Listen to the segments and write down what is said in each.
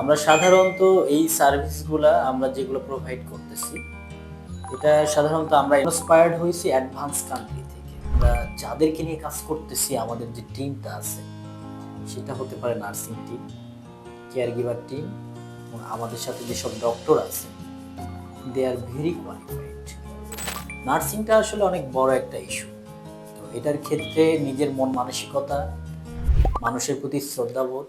আমরা সাধারণত এই সার্ভিসগুলা আমরা যেগুলো প্রোভাইড করতেছি, এটা সাধারণত আমরা ইন্সপায়ার্ড হয়েছি অ্যাডভান্স কান্ট্রি থেকে। আমরা যাদেরকে নিয়ে কাজ করতেছি, আমাদের যে টিমটা আছে সেটা হতে পারে nursing team, care giver team, এবং আমাদের সাথে যেসব ডক্টর আছে দে আর ভেরি কোয়ালিফাইড। নার্সিংটা আসলে অনেক বড় একটা ইস্যু। তো এটার ক্ষেত্রে নিজের মন মানসিকতা, মানুষের প্রতি শ্রদ্ধাবোধ,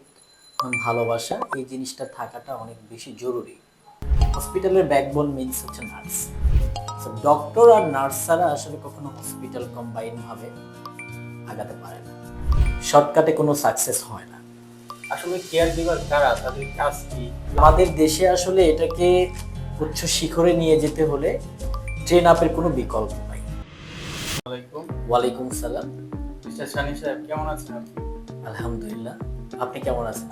ভালোবাসা, এই জিনিসটা থাকাটা অনেক বেশি জরুরি। হসপিটালের ব্যাকবোন মিনস হচ্ছে নার্স। ডক্টর আর নার্স ছাড়া আসলে কখনো হসপিটাল কম্বাইন ভাবে আগাতে পারে না, শর্টকাটে কোনো সাকসেস হয় না। আসলে কেয়ার গিভার কারা, তাদের কাজ কি? আমাদের দেশে আসলে এটাকে উচ্চ শিখরে নিয়ে যেতে হলে ট্রেন আপের কোনো বিকল্প নাই। আসসালামাইকুম। ওয়ালাইকুম সালাম। মিস্টার সানি সাহেব, কেমন আছেন আপনি? আলহামদুলিল্লাহ, আপনি কেমন আছেন?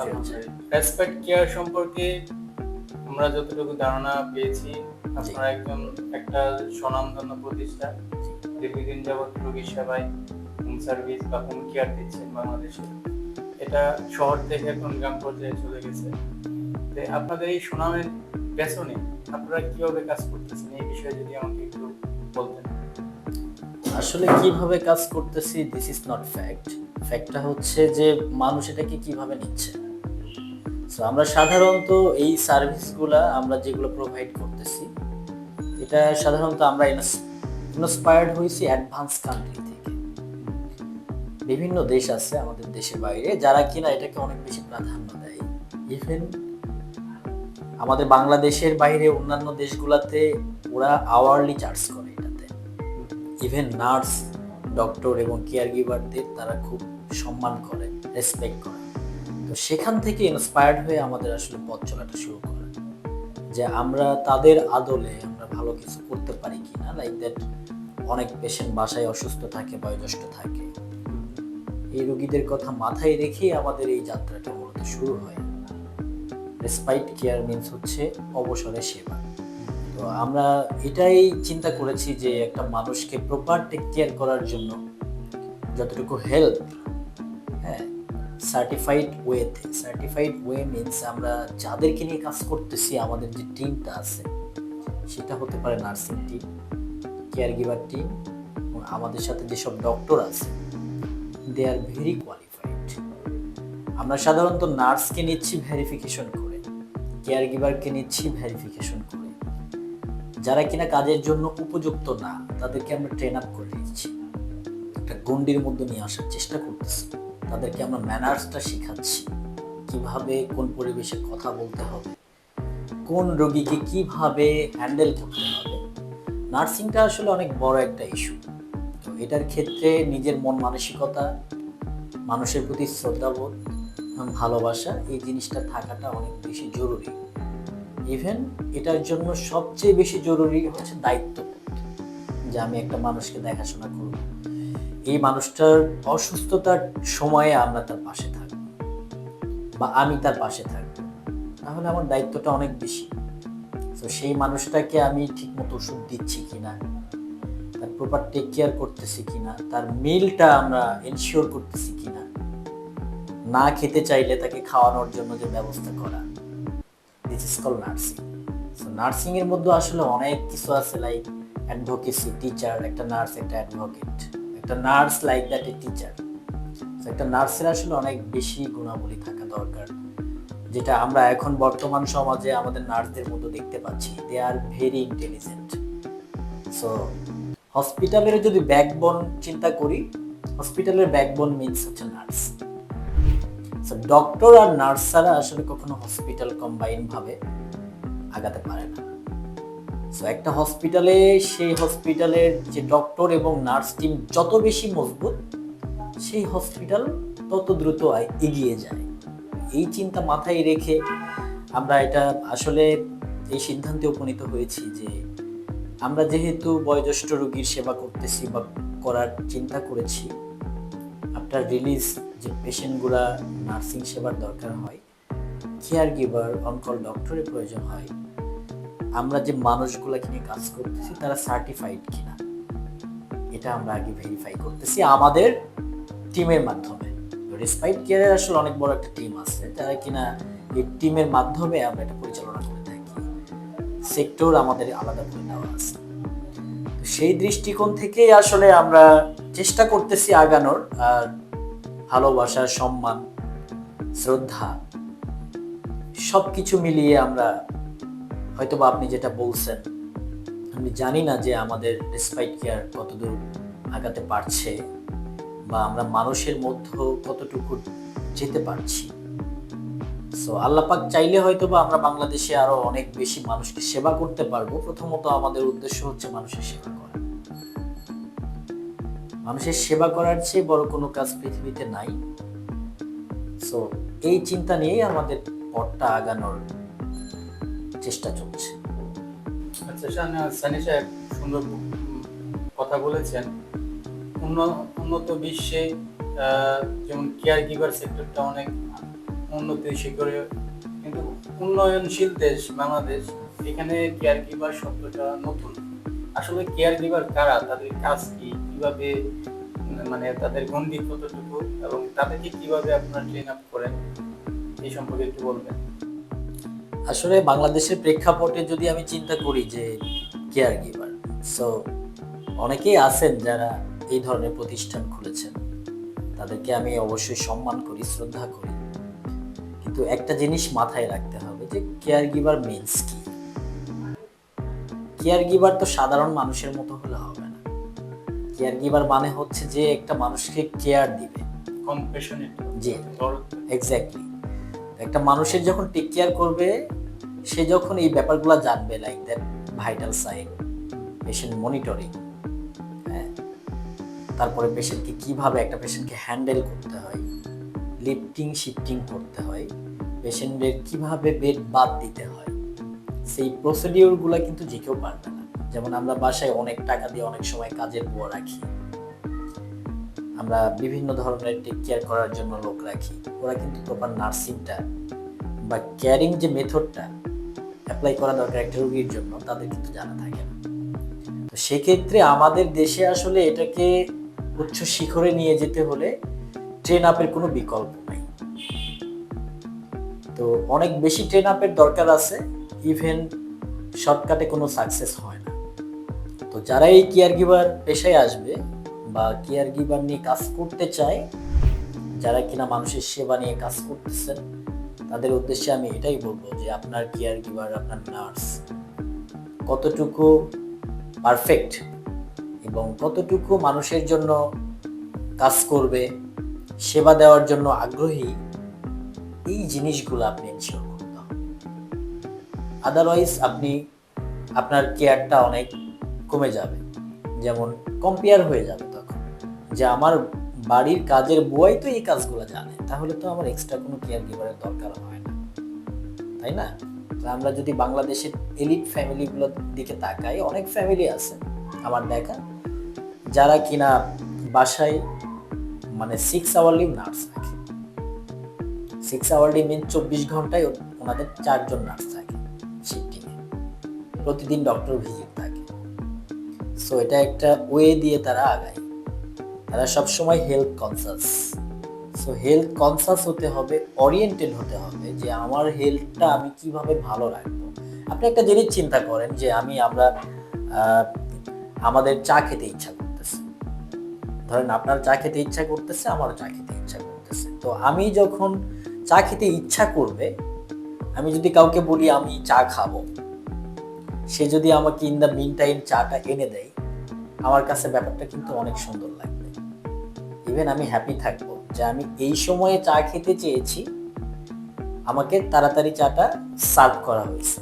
রেসপেক্ট কেয়ার সম্পর্কে আমরা যতটুকু ধারণা পেয়েছি, আপনারা একটা স্বনামধন্য প্রতিষ্ঠান, দীর্ঘদিন যাবৎ রোগী সেবায় হোম সার্ভিস বা হোম কেয়ার দিচ্ছেন বাংলাদেশে। এটা শহর থেকে এখন গ্রাম পর্যায়ে চলে গেছে। আপনাদের এই সুনামের পেছনে আপনারা কিভাবে কাজ করতেছেন, এই বিষয়ে যদি আমাকে একটু বলতেন। আসলে কিভাবে কাজ করতেছি, দিস ইজ নট ফ্যাক্ট। ফ্যাক্টটা হচ্ছে যে মানুষ এটাকে কিভাবে নিচ্ছে। আমরা সাধারণত এই সার্ভিসগুলা আমরা যেগুলো প্রোভাইড করতেছি, এটা সাধারণত আমরা ইন্সপায়ার্ড হয়েছি অ্যাডভান্স কান্ট্রি থেকে। বিভিন্ন দেশ আছে আমাদের দেশের বাইরে যারা কিনা এটাকে অনেক বেশি প্রাধান্য দেয়। ইভেন আমাদের বাংলাদেশের বাইরে অন্যান্য দেশগুলোতে ওরা আওয়ারলি চার্জ করে এটাতে। ইভেন নার্স, ডক্টর এবং কেয়ার গিভারদের তারা খুব সম্মান করে, রেসপেক্ট করে। তো সেখান থেকে ইন্সপায়ার্ড হয়ে আমাদের আসলে পথ চলাটা শুরু করে, যে আমরা তাদের আদলে আমরা ভালো কিছু করতে পারি কিনা। লাইক দ্যাট, অনেক পেশেন্ট বাসায় অসুস্থ থাকে, বয়োজ্যেষ্ঠ থাকে, এই রোগীদের কথা মাথায় রেখেই আমাদের এই যাত্রাটা মূলত শুরু হয়। রেসপাইট কেয়ার মিনস হচ্ছে অবসরের সেবা। তো আমরা এটাই চিন্তা করেছি যে একটা মানুষকে প্রপার টেক কেয়ার করার জন্য যতটুকু হেল্প, হ্যাঁ, সার্টিফাইড ওয়ে মিনস আমরা যাদেরকে নিয়ে কাজ করতেছি, আমাদের যে টিমটা আছে সেটা হতে পারে nursing team, care giver team, এবং আমাদের সাথে যেসব ডক্টর আছে দে আর ভেরি কোয়ালিফাইড। আমরা সাধারণত নার্সকে নিচ্ছি ভেরিফিকেশন করে, কেয়ার গিভারকে নিচ্ছি ভেরিফিকেশন করে। যারা কিনা কাজের জন্য উপযুক্ত না তাদেরকে আমরা ট্রেন আপ করে দিচ্ছি, একটা গণ্ডির মধ্যে নিয়ে আসার চেষ্টা করতেছি। তাদেরকে আমরা ম্যানার্সটা শেখাচ্ছি, কিভাবে কোন পরিবেশে কথা বলতে হবে, কোন রোগীকে কিভাবে হ্যান্ডেল করতে হবে। নার্সিংটা আসলে অনেক বড় একটা ইস্যু। তো এটার ক্ষেত্রে নিজের মন মানসিকতা, মানুষের প্রতি শ্রদ্ধাবোধ, ভালোবাসা, এই জিনিসটা থাকাটা অনেক বেশি জরুরি। ইভেন এটার জন্য সবচেয়ে বেশি জরুরি হচ্ছে দায়িত্ববোধ, যে আমি একটা মানুষকে দেখাশোনা করব, এই মানুষটার অসুস্থতার সময়ে আমরা তার পাশে থাকব বা আমি তার পাশে থাকব, তাহলে আমার দায়িত্বটা অনেক বেশি। তো সেই মানুষটাকে আমি ঠিকমতো ওষুধ দিচ্ছি কিনা, তার প্রপার টেক কেয়ার করতেছি কিনা, তার মিলটা আমরা এনশিওর করতেছি কিনা, না খেতে চাইলে তাকে খাওয়ানোর জন্য যে ব্যবস্থা করা, this is call nursing. So nursing এর মধ্যে আসলে অনেক কিছু আছে, লাইক অ্যাডভোকেসি, টিচার, একটা নার্স একটা অ্যাডভোকেট, একটা nurse like that a teacher. একটা নার্সের আসলে অনেক বেশি গুণাবলী থাকা দরকার, যেটা আমরা এখন বর্তমান সমাজে আমাদের নার্সদের মধ্যে দেখতে পাচ্ছি। দে আর ভেরি ইন্টেলিজেন্ট। সো হসপিটালের যদি ব্যাকবোন চিন্তা করি, হসপিটালের ব্যাকবোন মিনস হচ্ছে নার্স। সো ডক্টর আর নার্স ছাড়া আসলে কখনো হসপিটাল কম্বাইন ভাবে আগাতে পারে না। সো একটা হসপিটালে সেই হসপিটালের যে ডক্টর এবং নার্স টিম যত বেশি মজবুত, সেই হসপিটাল তত দ্রুত এগিয়ে যায়। এই চিন্তা মাথায় রেখে আমরা এটা আসলে এই সিদ্ধান্তে উপনীত হয়েছি যে আমরা যেহেতু বয়োজ্যেষ্ঠ রোগীর সেবা করতেছি বা করার চিন্তা করেছি, আফটার রিলিজ যে পেশেন্টগুলা নার্সিং সেবার দরকার হয়, কেয়ার গিভার, অনকল ডক্টরের প্রয়োজন হয়, আমরা যে মানুষগুলাকে নিয়ে কাজ করতেছি তারা সার্টিফাইড কিনা, এটা আমরা আগে ভেরিফাই করতেছি আমাদের টিমের মাধ্যমে। রেসপাইট কেয়ারের আসলে অনেক বড় একটা টিম আছে যারা কিনা এই টিমের মাধ্যমে আমরা এটা পরিচালনা করে থাকি। সেক্টর আমাদের আলাদা করে দেওয়া আছে। তো সেই দৃষ্টিকোণ থেকেই আসলে আমরা চেষ্টা করতেছি আগানোর। আর ভালোবাসা, সম্মান, শ্রদ্ধা সবকিছু মিলিয়ে আমরা, হয়তোবা আপনি যেটা বলছেন, আমি জানি না যে আমাদের রেসপাইট কেয়ার কতদূর আগাতে পারছে বা আমরা মানুষের মধ্যে কতটুকু যেতে পারছি। সো আল্লাহ পাক চাইলে হয়তোবা আমরা বাংলাদেশে আরো অনেক বেশি মানুষকে সেবা করতে পারবো। প্রথমত আমাদের উদ্দেশ্য হচ্ছে মানুষের সেবা করা। মানুষের সেবা করার চেয়ে বড় কোনো কাজ পৃথিবীতে নাই। সো এই চিন্তা নিয়েই আমাদের পথটা আগানোর চেষ্টা চলছে। আচ্ছা সানি সাহেব, সুন্দর কথা বলেছেন। উন্নত বিশ্বে যেমন কেয়ার গিভার সেক্টরটা অনেক উন্নতির শিখরে, কিন্তু উন্নয়নশীল দেশ বাংলাদেশ, এখানে কেয়ার গিভার শব্দটা নতুন। আসলে কেয়ার গিভার কারা, তাদের কাজ কি, কিভাবে মানে তাদের গণ্ডি কতটুকু এবং তাদেরকে কিভাবে আপনারা ট্রেন আপ করেন, এই সম্পর্কে একটু বলবেন। আসলে বাংলাদেশের প্রেক্ষাপটে যদি আমি চিন্তা করি যে কেয়ার গিভার, সো অনেকেই আছেন যারা এই ধরনের প্রতিষ্ঠান খুলেছেন, তাদেরকে আমি অবশ্যই সম্মান করি, শ্রদ্ধা করি। কিন্তু একটা জিনিস মাথায় রাখতে হবে যে কেয়ার গিভার মিন্স কি। কেয়ার গিভার তো সাধারণ মানুষের মতো হলে হবে না। কেয়ার গিভার মানে হচ্ছে যে একটা মানুষকে কেয়ার দিবে, কম্প্যাশনেট, জি এক্স্যাক্টলি। একটা মানুষের যখন টেক কেয়ার করবে, সে যখন এই ব্যাপারগুলো জানবে, like that vital sign, patient monitoring, হ্যাঁ, তারপরে পেশেন্টকে কিভাবে একটা পেশেন্টকে হ্যান্ডেল করতে হয়, লিফটিং শিফটিং করতে হয়, পেশেন্টের কিভাবে বেড বাদ দিতে হয়, সেই প্রসিডিওরগুলো কিন্তু যে কেউ পারবে না। যেমন আমরা বাসায় অনেক টাকা দিয়ে অনেক সময় কাজের বুয়া রাখি, আমরা বিভিন্ন ধরনের টেক কেয়ার করার জন্য লোক রাখি, ওরা কিন্তু প্রপার নার্সিংটা বা কেয়ারিং যে মেথডটা অ্যাপ্লাই করা দরকার একটা রোগীর জন্য, তাদের কিন্তু জানা থাকে না। তো সেক্ষেত্রে আমাদের দেশে আসলে এটাকে উচ্চ শিখরে নিয়ে যেতে হলে ট্রেন আপের কোনো বিকল্প নাই। তো অনেক বেশি ট্রেন আপের দরকার আছে, ইভেন শর্টকাটে কোনো সাকসেস হয় না। তো যারা এই কেয়ার গিভার পেশায় আসবে বা কেয়ার গিভার নিয়ে কাজ করতে চায়, যারা কিনা মানুষের সেবা নিয়ে কাজ করতেছেন, তাদের উদ্দেশ্যে আমি এটাই বলবো যে আপনার কেয়ার গিভার, আপনার নার্স কতটুকু পারফেক্ট এবং কতটুকু মানুষের জন্য কাজ করবে, সেবা দেওয়ার জন্য আগ্রহী, এই জিনিসগুলো আপনি এনশিওর করতে হবে। আদারওয়াইজ আপনি আপনার কেয়ারটা অনেক কমে যাবে। যেমন কম্পেয়ার হয়ে যাবে তখন যে আমার বাড়ির কাজের বুয়াই তো এই কাজগুলো জানে, তাহলে তো আমার এক্সট্রা কোনো কেয়ার গিভারের দরকার হয় না, তাই না? তো আমরা যদি বাংলাদেশের এলিট ফ্যামিলিগুলোর দিকে তাকাই, অনেক ফ্যামিলি আছে আমার দেখা যারা কিনা বাসায় মানে 6 আওয়ারলি নার্স রাখে। 6 আওয়ারলি মিন 24 ঘন্টায় ওনাদের 4 জন নার্স থাকে শিফটিংয়ে, প্রতিদিন ডক্টর ভিজিট থাকে। সো এটা একটা ওয়ে দিয়ে তারা আগায়, তারা সবসময় health conscious. So health conscious হতে হবে, ওরিয়েন্টেড হতে হবে যে আমার হেলথটা আমি কিভাবে ভালো রাখবো। আপনি একটা জিনিস চিন্তা করেন যে আমরা আমাদের চা খেতে ইচ্ছা করতেছে, ধরেন আপনার চা খেতে ইচ্ছা করতেছে, আমারও চা খেতে ইচ্ছা করতেছে। তো আমি যখন চা খেতে ইচ্ছা করবে, আমি যদি কাউকে বলি আমি চা খাবো, সে যদি আমাকে ইন দ্য মিন টাইম চাটা এনে দেয়, আমার কাছে ব্যাপারটা কিন্তু অনেক সুন্দর লাগবে। ইভেন আমি হ্যাপি থাকবো যে আমি এই সময়ে চা খেতে চেয়েছি, আমাকে তাড়াতাড়ি চাটা সার্ভ করা হয়েছে।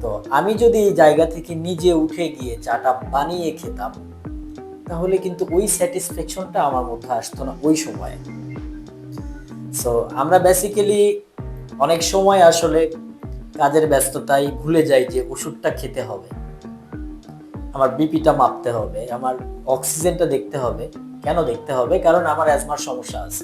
তো আমি যদি এই জায়গা থেকে নিজে উঠে গিয়ে চাটা বানিয়ে খেতাম, তাহলে কিন্তু ওই স্যাটিসফ্যাকশনটা আমার মধ্যে আসতো না ওই সময়ে। সো আমরা বেসিক্যালি অনেক সময় আসলে কাজের ব্যস্ততায় ভুলে যাই যে ওষুধটা খেতে হবে, আমার বিপিটা মাপতে হবে, আমার অক্সিজেনটা দেখতে হবে। কেন দেখতে হবে? কারণ আমার অ্যাজমার সমস্যা আছে।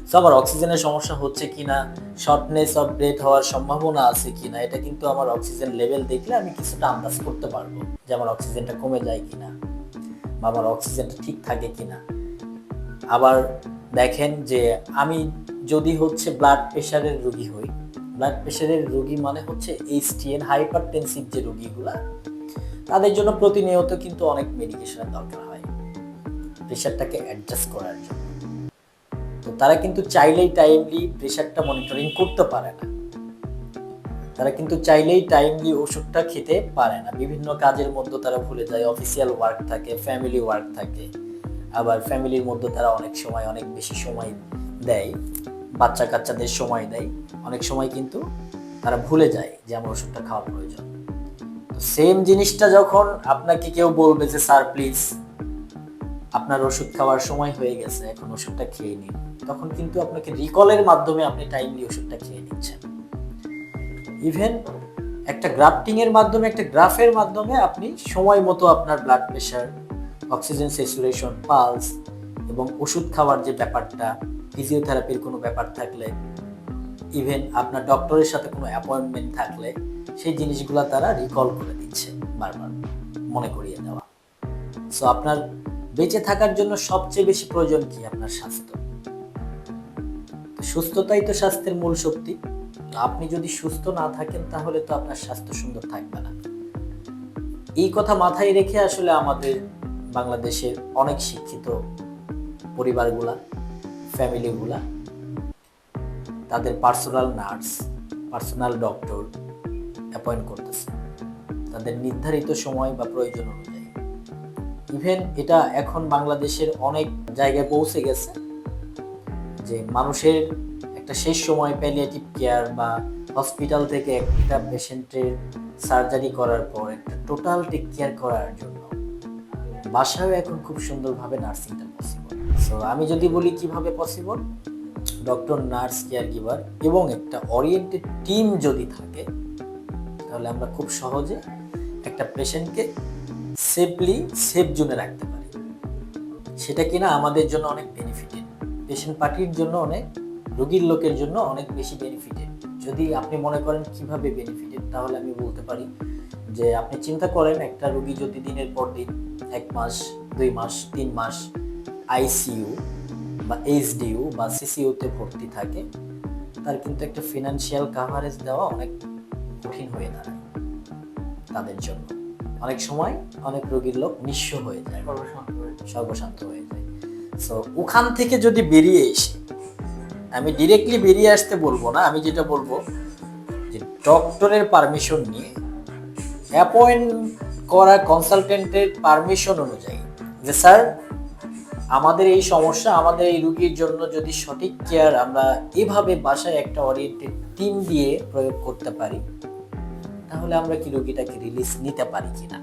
সো আমার অক্সিজেনের সমস্যা হচ্ছে কিনা, শর্টনেস অফ ব্রেথ হওয়ার সম্ভাবনা আছে কিনা, এটা কিন্তু আমার অক্সিজেন লেভেল দেখলে আমি কিছুটা আন্দাজ করতে পারবো যে আমার অক্সিজেনটা কমে যায় কিনা বা আমার অক্সিজেনটা ঠিক থাকে কিনা। আবার দেখেন যে আমি যদি হচ্ছে ব্লাড প্রেশারের রোগী হই, ব্লাড প্রেশারের রোগী মানে হচ্ছে এইচটিএন হাইপারটেনসিভ যে রোগীগুলা, তাদের জন্য প্রতিনিয়ত কিন্তু অনেক মেডিকেশনের দরকার হয় প্রেশারটাকে অ্যাডজাস্ট করার জন্য। তো তারা কিন্তু চাইলেই টাইমলি প্রেশারটা মনিটরিং করতে পারে না, তারা কিন্তু চাইলেই টাইমলি ওষুধটা খেতে পারে না। বিভিন্ন কাজের মধ্যে তারা ভুলে যায়, অফিসিয়াল ওয়ার্ক থাকে, ফ্যামিলি ওয়ার্ক থাকে, আবার ফ্যামিলির মধ্যে তারা অনেক সময় অনেক বেশি সময় দেয়, বাচ্চা কাচ্চাদের সময় দেয়, অনেক সময় কিন্তু তারা ভুলে যায় যে আমার ওষুধটা খাওয়া প্রয়োজন। তো সেম জিনিসটা যখন আপনাকে কেউ বলবে যে স্যার প্লিজ আপনার ওষুধ খাওয়ার সময় হয়ে গেছে, এখন ওষুধটা খেয়ে নিন, তখন কিন্তু আপনাকে রিকলের মাধ্যমে আপনি টাইমলি ওষুধটা খেয়ে নিচ্ছেন। ইভেন একটা গ্রাফটিং এর মাধ্যমে, একটা গ্রাফের মাধ্যমে আপনি সময় মতো আপনার blood pressure, oxygen saturation, pulse এবং ওষুধ খাওয়ার যে ব্যাপারটা, ফিজিওথেরাপির কোনো ব্যাপার থাকলে, ইভেন আপনার ডক্টরের সাথে কোনো অ্যাপয়েন্টমেন্ট থাকলে সেই জিনিসগুলো তারা রিকল করে দিচ্ছে, বারবার মনে করিয়ে দেওয়া। সো আপনার বেঁচে থাকার জন্য সবচেয়ে বেশি প্রয়োজন কি? আপনার স্বাস্থ্য। সুস্থতাই তো স্বাস্থ্যের মূল শক্তি। আপনি যদি সুস্থ না থাকেন তাহলে তো আপনার স্বাস্থ্য সুন্দর থাকবে না। এই কথা মাথায় রেখে আসলে আমাদের বাংলাদেশের অনেক শিক্ষিত পরিবারগুলা, ফ্যামিলিগুলা তাদের personal nurse, personal doctor appoint করতেছে তাদের নির্ধারিত সময় বা প্রয়োজন অনুযায়ী। ইভেন এটা এখন বাংলাদেশের অনেক জায়গায় পৌঁছে গেছে যে মানুষের একটা শেষ সময় প্যালিয়েটিভ কেয়ার বা হসপিটাল থেকে একটা পেশেন্টের সার্জারি করার পর একটা টোটাল টেক কেয়ার করার জন্য বাসায়ও এখন খুব সুন্দরভাবে নার্সিংটা পসিবল। সো আমি যদি বলি কিভাবে possible, doctor, nurse, care giver এবং একটা ওরিয়েন্টেড টিম যদি থাকে তাহলে আমরা খুব সহজে একটা পেশেন্টকে সেফলি সেফ জোনে রাখতে পারি। সেটা কিনা আমাদের জন্য অনেক বেনিফিটেড, পেশেন্ট পার্টির জন্য অনেক, রোগীর লোকের জন্য অনেক বেশি বেনিফিটেড। যদি আপনি মনে করেন কিভাবে বেনিফিটেড, তাহলে আমি বলতে পারি যে আপনি চিন্তা করেন একটা রোগী যদি দিনের পর দিন 1 মাস, 2 মাস, 3 মাস আইসিইউ বা এইচডিইউ বা সিসিইউতে ভর্তি থাকে, তার কিন্তু একটা ফিনান্সিয়াল কাভারেজ দেওয়া অনেক কঠিন হয়ে দাঁড়ায় তাদের জন্য। অনেক সময় অনেক রোগীর লোক নিঃস্ব হয়ে যায়, সর্বশান্ত হয়ে যায়। সো ওখান থেকে যদি বেরিয়ে এসে, আমি ডিরেক্টলি বেরিয়ে আসতে বলবো না, আমি যেটা বলবো যে ডক্টরের পারমিশন নিয়ে, অ্যাপয়েন্ট করা কনসালটেন্টের পারমিশন অনুযায়ী, যে স্যার আমাদের এই সমস্যা, আমাদের এই রোগীর জন্য যদি সঠিক কেয়ার আমরা এভাবে বাসায় একটা ওরিয়েন্টেড টিম দিয়ে প্রয়োগ করতে পারি, তাহলে আমরা কি রোগীটাকে রিলিজ নিতে পারি কিনা।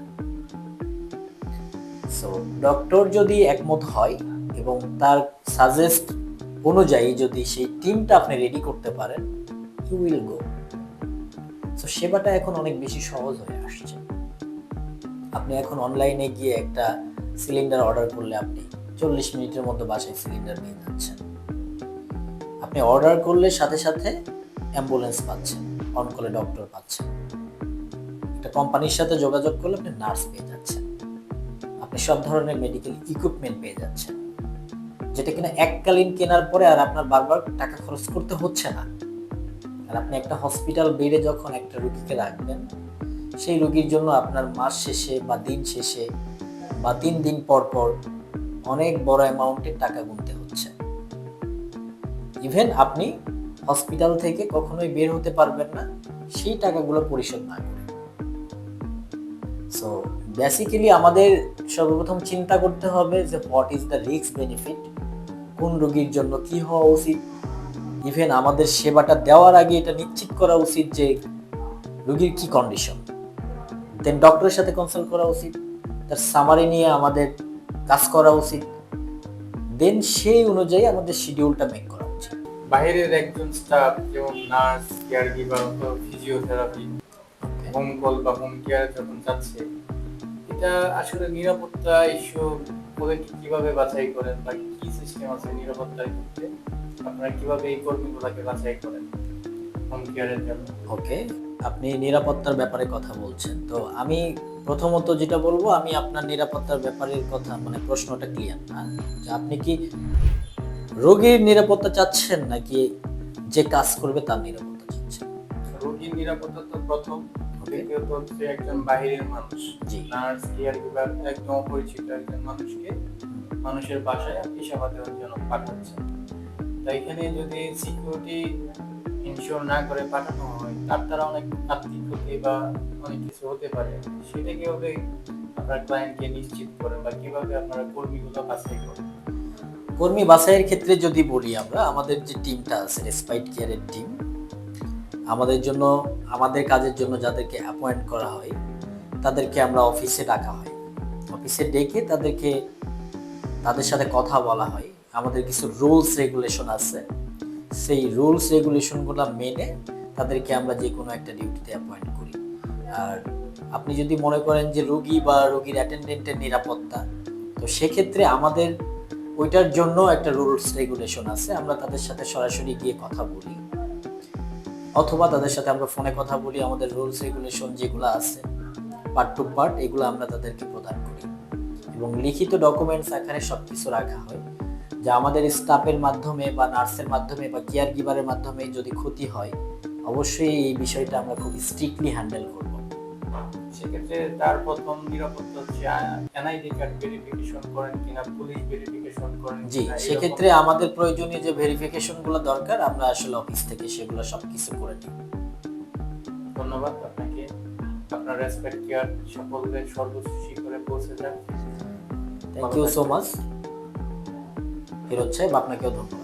সো ডক্টর যদি একমত হয় এবং তার সাজেস্ট অনুযায়ী যদি সেই টিমটা আপনি রেডি করতে পারেন, ইউ উইল গো। সো সেবাটা এখন অনেক বেশি সহজ হয়ে আসছে। আপনি এখন অনলাইনে গিয়ে একটা সিলিন্ডার অর্ডার করলে আপনি 40 মিনিটের মধ্যে বাসায় সিলিন্ডার পেয়ে যাচ্ছেন। আপনি অর্ডার করলে সাথে সাথে অ্যাম্বুলেন্স পাচ্ছেন, অনকলে ডক্টর পাচ্ছেন। একটা কোম্পানির সাথে যোগাযোগ করলে আপনি নার্স পেয়ে যাচ্ছেন, আপনি সব ধরনের মেডিকেল ইকুইপমেন্ট পেয়ে যাচ্ছেন, যেটা কিনা এককালীন কেনার পরে আর আপনার বারবার টাকা খরচ করতে হচ্ছে না। আর আপনি একটা হসপিটাল বেডে যখন একটা রোগীকে রাখবেন, সেই রোগীর জন্য আপনার মাস শেষে বা দিন শেষে বা 3 দিন পর পর অনেক বড় অ্যামাউন্টের টাকা গুনতে হচ্ছে। ইভেন আপনি হসপিটাল থেকে কখনোই বের হতে পারবেন না সেই টাকাগুলো পরিশোধ না করে। সো বেসিক্যালি আমাদের সর্বপ্রথম চিন্তা করতে হবে যে what is the risk benefit, কোন রোগীর জন্য কি হওয়া উচিত। ইভেন আমাদের সেবাটা দেওয়ার আগে এটা নিশ্চিত করা উচিত যে রোগীর কি কন্ডিশন, দেন ডক্টরের সাথে কনসাল্ট করা উচিত, তার সামারি নিয়ে আমাদের কাজ করা উচিত, দেন সেই অনুযায়ী আমাদের শিডিউলটা মেক করা উচিত। বাইরের একজন স্টাফ যেমন নার্স, কেয়ার গিভার অথবা ফিজিওথেরাপি, হোম কল বা হোম কেয়ার যখন যাচ্ছে, এটা আসলে নিরাপত্তা ইস্যু ওদেরকে কিভাবে বাছাই করেন বা কি সিস্টেম আছে নিরাপত্তার ক্ষেত্রে, আপনারা কিভাবে এই কর্মীগুলোকে বাছাই করেন হোম কেয়ারের জন্য? ওকে, আপনি নিরাপত্তার ব্যাপারে কথা বলছেন, তো আমি প্রথমত যেটা বলবো, আমি আপনার নিরাপত্তার ব্যাপারের কথা, মানে প্রশ্নটা ক্লিয়ার না যে আপনি কি রোগীর নিরাপত্তা চাচ্ছেন নাকি যে কাজ করবে তার নিরাপত্তা চাচ্ছেন? রোগীর নিরাপত্তা তো প্রথম, দ্বিতীয়ত হচ্ছে একজন বাহিরের মানুষ, জি। নার্স, কেয়ার গিভার, একদম অপরিচিত একজন মানুষকে মানুষের বাসায় আপনি সেবা দেওয়ার জন্য পাঠাচ্ছেন। তাই এখানে যদি সিকিউরিটি ইনশিওর না করে পাঠানো হয়, তার দ্বারা অনেক আর্থিক ক্ষতি বা অনেক কিছু হতে পারে। সেটা কিভাবে আপনার ক্লায়েন্টকে নিশ্চিত করেন বা কিভাবে আপনারা কর্মীগুলো বাছাই করেন? কর্মী বাছাইয়ের ক্ষেত্রে যদি বলি, আমরা আমাদের যে টিমটা আছে রেসপাইট কেয়ারের টিম, আমাদের জন্য, আমাদের কাজের জন্য যাদেরকে অ্যাপয়েন্ট করা হয় তাদেরকে আমরা অফিসে ডাকা হয়। অফিসে ডেকে তাদের সাথে কথা বলা হয়। আমাদের কিছু রুলস রেগুলেশন আছে, সেই রুলস রেগুলেশনগুলো মেনে তাদেরকে আমরা যে কোনো একটা ডিউটিতে অ্যাপয়েন্ট করি। আর আপনি যদি মনে করেন যে রোগী বা রোগীর অ্যাটেন্ডেন্টের নিরাপত্তা, তো সেক্ষেত্রে আমাদের ওইটার জন্য একটা রুলস রেগুলেশন আছে। আমরা তাদের সাথে সরাসরি গিয়ে কথা বলি, অথবা তাদের সাথে আমরা ফোনে কথা বলি। আমাদের রুলস রেগুলেশন যেগুলো আছে পার্ট টু পার্ট, এগুলো আমরা তাদেরকে প্রদান করি এবং লিখিত ডকুমেন্টস আকারে সবকিছু রাখা হয়, যা আমাদের স্টাফের মাধ্যমে বা নার্সের মাধ্যমে বা কেয়ার গিভারের মাধ্যমে যদি ক্ষতি হয়, অবশ্যই এই বিষয়টা আমরা খুব স্ট্রিক্টলি হ্যান্ডেল করব। সেক্ষেত্রে তার প্রথম নিরাপত্তা হচ্ছে এনআইডি কার্ড ভেরিফিকেশন করেন কিনা, পুলিশ ভেরিফিকেশন করেন জি, কিনা, সেক্ষেত্রে আমাদের প্রয়োজনীয় যে ভেরিফিকেশনগুলো দরকার আমরা আসলে অফিস থেকে সেগুলো সবকিছু করে নিই। ধন্যবাদ আপনাকে। আপনার রেসপেক্ট কেয়ার সাফল্যের সর্বোচ্চ শিখরে পৌঁছে যান। Thank you so much. Firoz সাহেব, আপনাকেও ধন্যবাদ।